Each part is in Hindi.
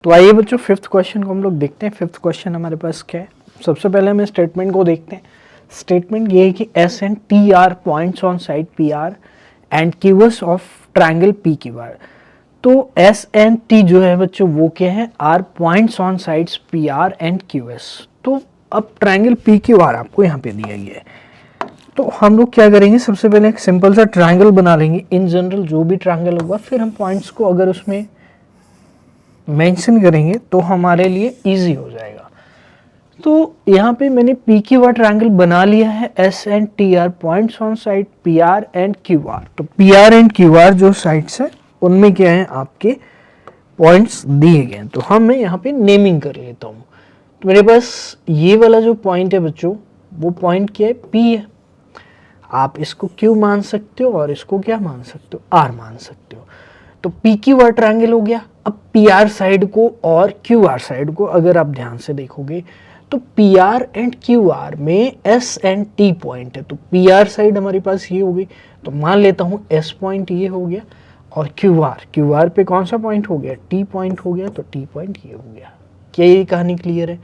तो आइए बच्चों फिफ्थ क्वेश्चन को हम लोग देखते हैं। फिफ्थ क्वेश्चन हमारे पास क्या है। सबसे पहले हमें स्टेटमेंट को देखते हैं। स्टेटमेंट ये है कि S and T are points on side P R and QS of triangle P Q R. तो एस एंड टी जो है बच्चों वो क्या है, are points on sides P R and Q S. तो अब ट्रायंगल पी क्यू आर आपको यहाँ पे दिया गया है। तो हम लोग क्या करेंगे, सबसे पहले एक सिंपल सा ट्रायंगल बना लेंगे। इन जनरल जो भी ट्रायंगल होगा फिर हम पॉइंट्स को अगर उसमें मेंशन करेंगे तो हमारे लिए इजी हो जाएगा। तो यहाँ पे मैंने पी क्यू आर ट्रायंगल बना लिया है। S and T are points on side P R and Q R. तो P R and Q R जो साइड्स है उनमें क्या है, आपके पॉइंट्स दिए गए हैं। तो हम मैं यहाँ पे नेमिंग कर लेता हूँ। तो मेरे पास ये वाला जो पॉइंट है बच्चों, वो पॉइंट क्या है, पी है। आप इसको क्यू मान सकते हो और इसको क्या मान सकते हो, आर मान सकते हो। तो पी क्यू आर ट्रायंगल हो गया। अब पी आर साइड को और क्यू आर साइड को अगर आप ध्यान से देखोगे तो P R and Q are में एस एंड टी पॉइंट है। तो पी आर साइड हमारे पास ये होगी, तो मान लेता हूँ एस पॉइंट ये हो गया और क्यू आर पे कौन सा पॉइंट हो गया, टी पॉइंट हो गया। तो टी पॉइंट ये हो गया। क्या ये कहानी क्लियर है?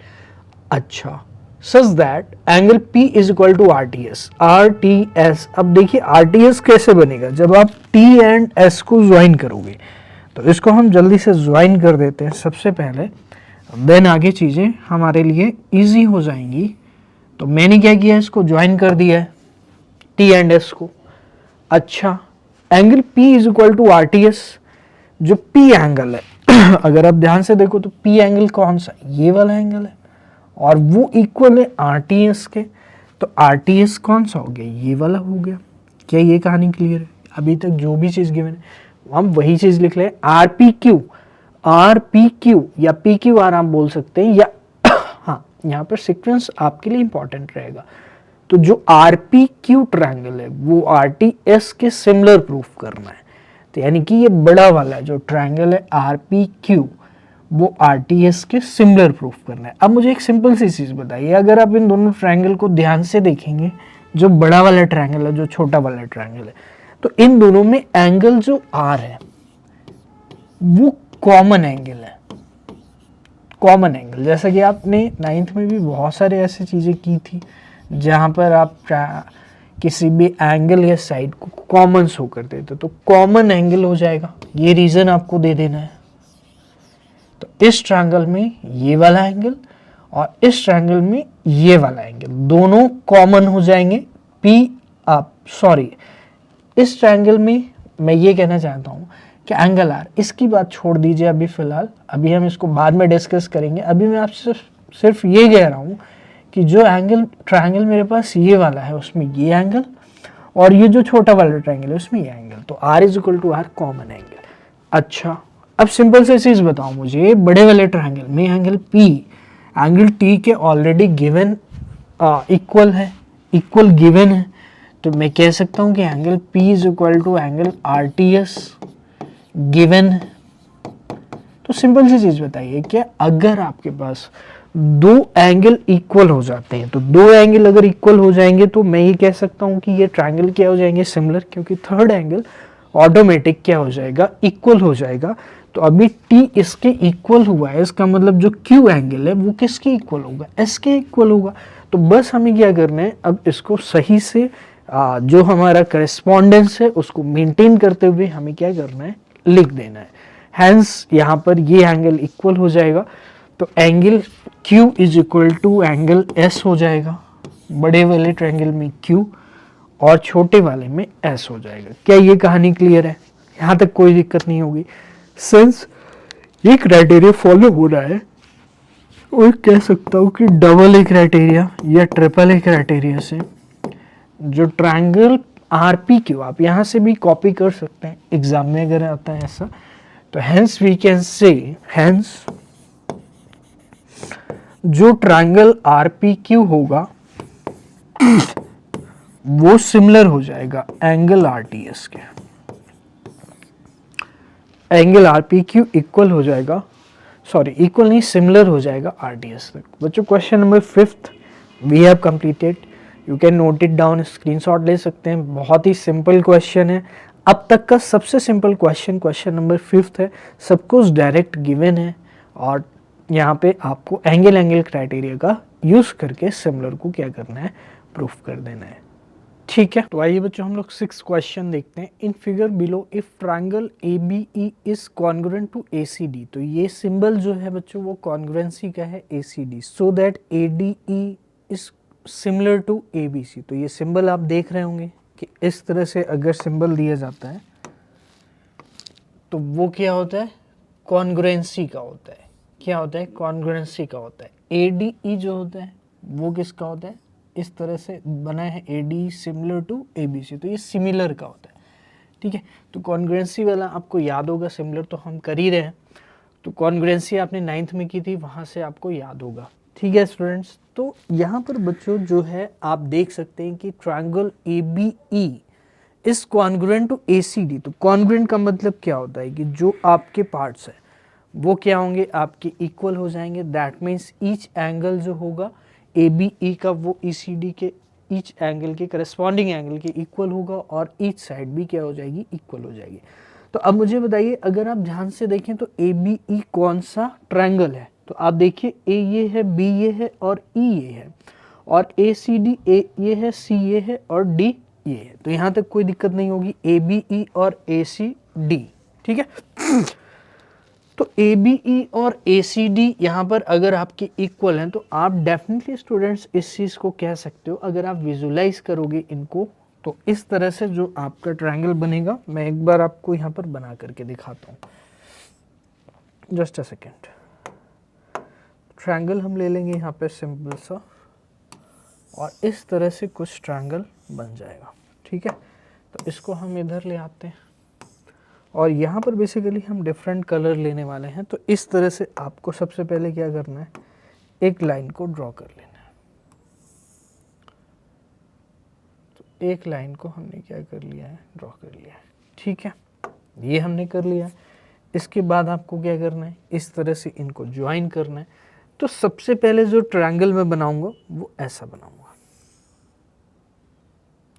अच्छा, such that angle P is equal to R T S. अब देखिए आर टी एस कैसे बनेगा, जब आप T एंड S को ज्वाइन करोगे। तो इसको हम जल्दी से ज्वाइन कर देते हैं सबसे पहले, देन आगे चीज़ें हमारे लिए इजी हो जाएंगी। तो मैंने क्या किया, इसको ज्वाइन कर दिया है T एंड S को। अच्छा, angle P is equal to R T S. जो P एंगल है अगर आप ध्यान से देखो तो P एंगल कौन सा, ये वाला एंगल है और वो इक्वल है आर टी एस के। तो आर टी एस कौन सा हो गया, ये वाला हो गया। क्या ये कहानी क्लियर है? अभी तक जो भी चीज़ गिवन है हम वही चीज़ लिख रहे हैं। आर पी क्यू या पी क्यू आर आप बोल सकते हैं, या हाँ यहाँ पर सीक्वेंस आपके लिए इंपॉर्टेंट रहेगा। तो जो आर पी क्यू ट्रायंगल है वो आर टी एस के सिमिलर प्रूफ करना है। तो यानी कि ये बड़ा वाला जो ट्रायंगल है आर पी क्यू, वो आर टी एस के सिमिलर प्रूफ करना है। अब मुझे एक सिंपल सी चीज़ बताइए, अगर आप इन दोनों ट्रायंगल को ध्यान से देखेंगे, जो बड़ा वाला ट्रायंगल है जो छोटा वाला ट्रायंगल है, तो इन दोनों में एंगल जो आर है वो कॉमन एंगल है। कॉमन एंगल, जैसा कि आपने 9th में भी बहुत सारे ऐसी चीज़ें की थी जहाँ पर आप किसी भी एंगल या साइड को कॉमन शो कर देते, तो कॉमन एंगल हो जाएगा। ये रीज़न आपको दे देना है। तो इस ट्रायंगल में ये वाला एंगल और इस ट्रायंगल में ये वाला एंगल दोनों कॉमन हो जाएंगे। इस ट्रायंगल में मैं ये कहना चाहता हूँ कि एंगल आर, इसकी बात छोड़ दीजिए अभी फ़िलहाल, अभी हम इसको बाद में डिस्कस करेंगे। अभी मैं आपसे सिर्फ ये कह रहा हूँ कि जो ट्रायंगल मेरे पास ये वाला है उसमें ये एंगल, और ये जो छोटा वाला ट्रायंगल है उसमें ये एंगल। तो R is equal to R common angle. अच्छा, अब सिंपल से चीज़ बताओ मुझे, बड़े वाले ट्रायंगल में एंगल P एंगल T के ऑलरेडी गिवन इक्वल है, इक्वल गिवन है। तो मैं कह सकता हूँ कि angle P is equal to angle R T S given है। तो सिंपल सी चीज़ बताइए, क्या अगर आपके पास दो एंगल इक्वल हो जाते हैं, तो दो एंगल अगर इक्वल हो जाएंगे तो मैं ये कह सकता हूँ कि ये ट्रायंगल क्या हो जाएंगे, सिमिलर, क्योंकि थर्ड एंगल ऑटोमेटिक क्या हो जाएगा, इक्वल हो जाएगा। तो अभी T इसके इक्वल हुआ है, इसका मतलब जो Q एंगल है वो किसके इक्वल होगा, S के इक्वल होगा। तो बस हमें क्या करना है, अब इसको सही से जो हमारा करेस्पॉन्डेंस है उसको मेंटेन करते हुए हमें क्या करना है, लिख देना है। हैंस यहाँ पर ये एंगल इक्वल हो जाएगा। तो angle Q is equal to angle S हो जाएगा। बड़े वाले ट्रायंगल में Q और छोटे वाले में S हो जाएगा। क्या ये कहानी क्लियर है? यहाँ तक कोई दिक्कत नहीं होगी। सिंस ये क्राइटेरिया फॉलो हो रहा है, और कह सकता हूँ कि डबल ए क्राइटेरिया या ट्रिपल ए क्राइटेरिया से जो ट्रायंगल आर पी क्यू, आप यहाँ से भी कॉपी कर सकते हैं एग्जाम में अगर आता है ऐसा। तो hence we can say, hence जो ट्रायंगल आर पी क्यू होगा वो सिमिलर हो जाएगा एंगल आर टी एस के। Angle R P Q equal हो जाएगा, सॉरी इक्वल नहीं, सिमिलर हो जाएगा आर टी एस तक। बच्चों question number 5th we have completed. You can note it down, screenshot ले सकते हैं। बहुत ही सिंपल क्वेश्चन है, अब तक का सबसे सिंपल क्वेश्चन नंबर 5th है। सब कुछ डायरेक्ट गिवन है और यहाँ पे आपको एंगल क्राइटेरिया का यूज़ करके सिमिलर को क्या करना है, प्रूफ कर देना है। ठीक है, तो आइए बच्चों हम लोग 6 क्वेश्चन देखते हैं। In figure below if triangle ABE is congruent to ACD, तो ये सिंबल जो है बच्चों वो कॉन्ग्रुएंसी का है ACD, so that ADE is similar to ABC। तो ये सिंबल आप देख रहे होंगे कि इस तरह से अगर सिंबल दिया जाता है तो वो क्या होता है, कॉन्ग्रुएंसी का होता है। क्या होता है, कॉन्ग्रुएंसी का होता है। ADE जो होता है वो किसका होता है, इस तरह से बना है AD सिमिलर टू ABC, तो ये सिमिलर का होता है। ठीक है, तो कॉन्ग्रुएंसी वाला आपको याद होगा, सिमिलर तो हम कर ही रहे हैं, तो कॉन्ग्रुएंसी आपने 9th में की थी, वहाँ से आपको याद होगा। ठीक है स्टूडेंट्स, तो यहाँ पर बच्चों जो है आप देख सकते हैं कि triangle ABE is congruent to ACD। तो कॉन्ग्रुएंट का मतलब क्या होता है कि जो आपके पार्ट्स है वो क्या होंगे, आपके इक्वल हो जाएंगे। दैट मीन्स ईच एंगल जो होगा ABE का वो ECD के ईच एंगल के करस्पॉन्डिंग एंगल के इक्वल होगा, और ईच साइड भी क्या हो जाएगी, इक्वल हो जाएगी। तो अब मुझे बताइए, अगर आप ध्यान से देखें तो ABE कौन सा ट्रायंगल है, तो आप देखिए A ये है, B ये है और E ये है, और ACD A ये है, C ये है और D ये है। तो यहाँ तक कोई दिक्कत नहीं होगी, ABE और ACD। ठीक है, तो ABE और ACD यहाँ पर अगर आपके इक्वल हैं तो आप डेफिनेटली स्टूडेंट्स इस चीज़ को कह सकते हो, अगर आप विजुलाइज करोगे इनको तो इस तरह से जो आपका ट्रायंगल बनेगा, मैं एक बार आपको यहाँ पर बना करके दिखाता हूँ, जस्ट अ सेकेंड। ट्रायंगल हम ले लेंगे यहाँ पे सिंपल सा, और इस तरह से कुछ ट्रायंगल बन जाएगा। ठीक है, तो इसको हम इधर ले आते हैं, और यहाँ पर बेसिकली हम डिफरेंट कलर लेने वाले हैं। तो इस तरह से आपको सबसे पहले क्या करना है, एक लाइन को ड्रॉ कर लेना है। तो एक लाइन को हमने क्या कर लिया है, ड्रॉ कर लिया है। ठीक है, ये हमने कर लिया। इसके बाद आपको क्या करना है, इस तरह से इनको ज्वाइन करना है। तो सबसे पहले जो ट्रायंगल मैं बनाऊंगा वो ऐसा बनाऊंगा।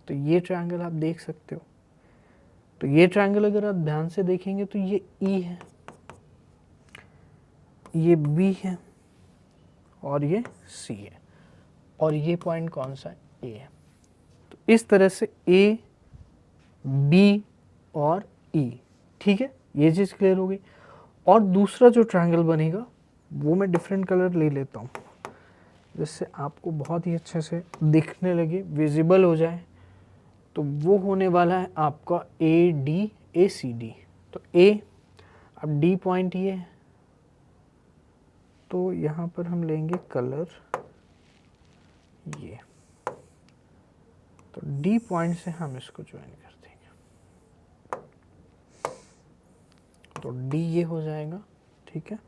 तो ये ट्रायंगल आप देख सकते हो। तो ये ट्रायंगल अगर आप ध्यान से देखेंगे तो ये E है, ये B है और ये C है, और ये पॉइंट कौन सा है, A है। तो इस तरह से A, B और E। ठीक है, ये चीज़ क्लियर हो गई। और दूसरा जो ट्रायंगल बनेगा वो मैं डिफरेंट कलर ले लेता हूँ, जिससे आपको बहुत ही अच्छे से दिखने लगे, विजिबल हो जाए। तो वो होने वाला है आपका ADACD। तो A, अब D पॉइंट ये है, तो यहाँ पर हम लेंगे कलर ये, तो D पॉइंट से हम इसको ज्वाइन कर देंगे। तो D ये हो जाएगा। ठीक है,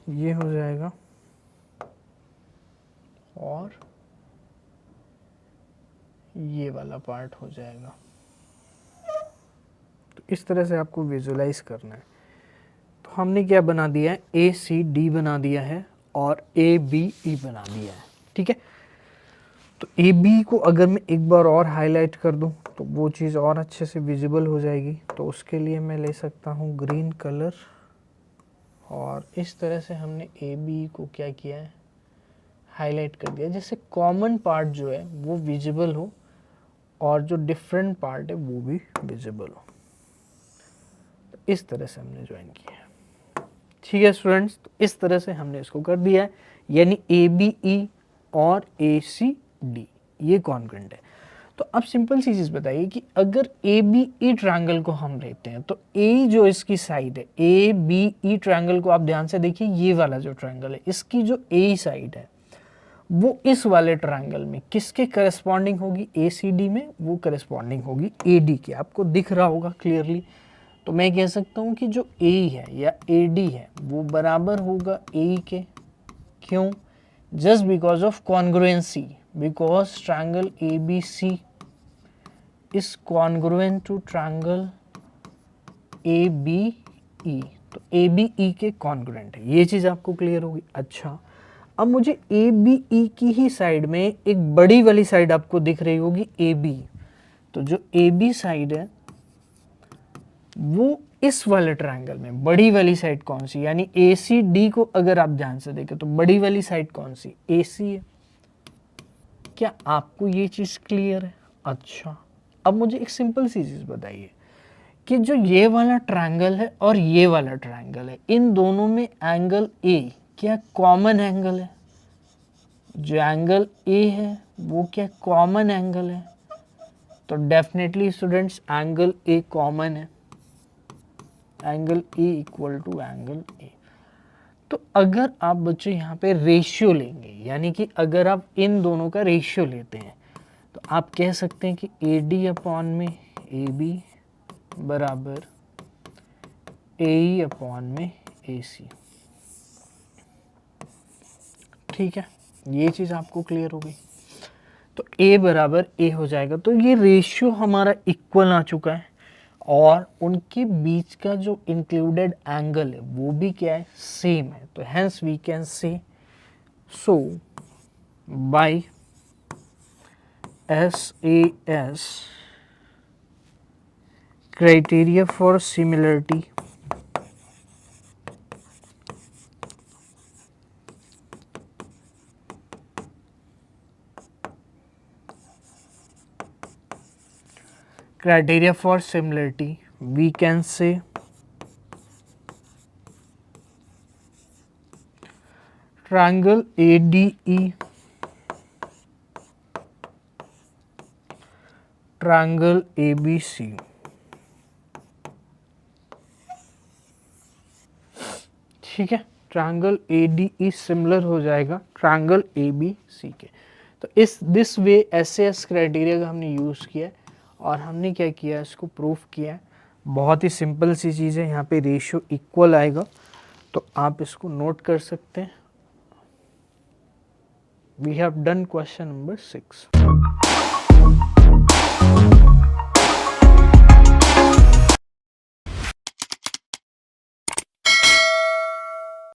ये हो जाएगा, और ये वाला पार्ट हो जाएगा। तो इस तरह से आपको विजुलाइज करना है। तो हमने क्या बना दिया है, ACD बना दिया है और ABE बना दिया है। ठीक है, तो AB को अगर मैं एक बार और हाईलाइट कर दूं तो वो चीज़ और अच्छे से विजिबल हो जाएगी। तो उसके लिए मैं ले सकता हूं ग्रीन कलर, और इस तरह से हमने ABE को क्या किया है, हाईलाइट कर दिया, जिससे कॉमन पार्ट जो है वो विजिबल हो और जो डिफरेंट पार्ट है वो भी विजिबल हो। तो इस तरह से हमने ज्वाइन किया है। ठीक है स्टूडेंट्स, तो इस तरह से हमने इसको कर दिया है, यानी ABE और ACD ये कॉन्ग्रुएंट है। तो अब सिंपल सी चीज़ बताइए कि अगर ABE ट्रायंगल को हम लेते हैं तो A जो इसकी साइड है, ABE ट्रायंगल को आप ध्यान से देखिए, ये वाला जो ट्रायंगल है इसकी जो A साइड है वो इस वाले ट्रायंगल में किसके करस्पॉन्डिंग होगी, ACD में, वो करस्पॉन्डिंग होगी AD के। आपको दिख रहा होगा क्लियरली। तो मैं कह सकता हूँ कि जो A है या AD है वो बराबर होगा AE के। क्यों, just because of congruency, because triangle ABC is congruent to triangle ABE। तो ABE के कॉन्ग्रुएंट है, ये चीज़ आपको क्लियर होगी। अच्छा, अब मुझे ABE की ही साइड में एक बड़ी वाली साइड आपको दिख रही होगी AB। तो जो ए बी साइड है वो इस वाले ट्रायंगल में बड़ी वाली साइड कौन सी, यानी ए सी डी को अगर आप ध्यान से देखें तो बड़ी वाली साइड कौन सी, ए सी है। क्या आपको ये चीज क्लियर है? अच्छा, अब मुझे एक सिंपल सी चीज बताइए कि जो ये वाला ट्रायंगल है और ये वाला ट्रायंगल है, इन दोनों में एंगल ए क्या कॉमन एंगल है? जो एंगल ए है वो क्या कॉमन एंगल है? तो definitely students angle A common है, angle A equal to angle A. तो अगर आप बच्चे यहाँ पे रेशियो लेंगे, यानी कि अगर आप इन दोनों का रेशियो लेते हैं तो आप कह सकते हैं कि ए डी अपॉन में ए बी बराबर ए ई अपॉन में ए सी। ठीक है, ये चीज़ आपको क्लियर हो गई। तो a बराबर a हो जाएगा, तो ये रेशियो हमारा इक्वल आ चुका है और उनके बीच का जो इंक्लूडेड एंगल है वो भी क्या है, सेम है। तो hence we can say so by SAS criteria for similarity we can say triangle ADE, triangle ABC। ठीक है, ट्रायंगल ADE सिमिलर हो जाएगा ट्रायंगल ABC के। तो इस दिस वे SAS क्राइटेरिया का हमने यूज़ किया है और हमने क्या किया, इसको प्रूफ किया है। बहुत ही सिंपल सी चीज़ है, यहाँ पे रेशियो इक्वल आएगा, तो आप इसको नोट कर सकते हैं। We have done question number 6।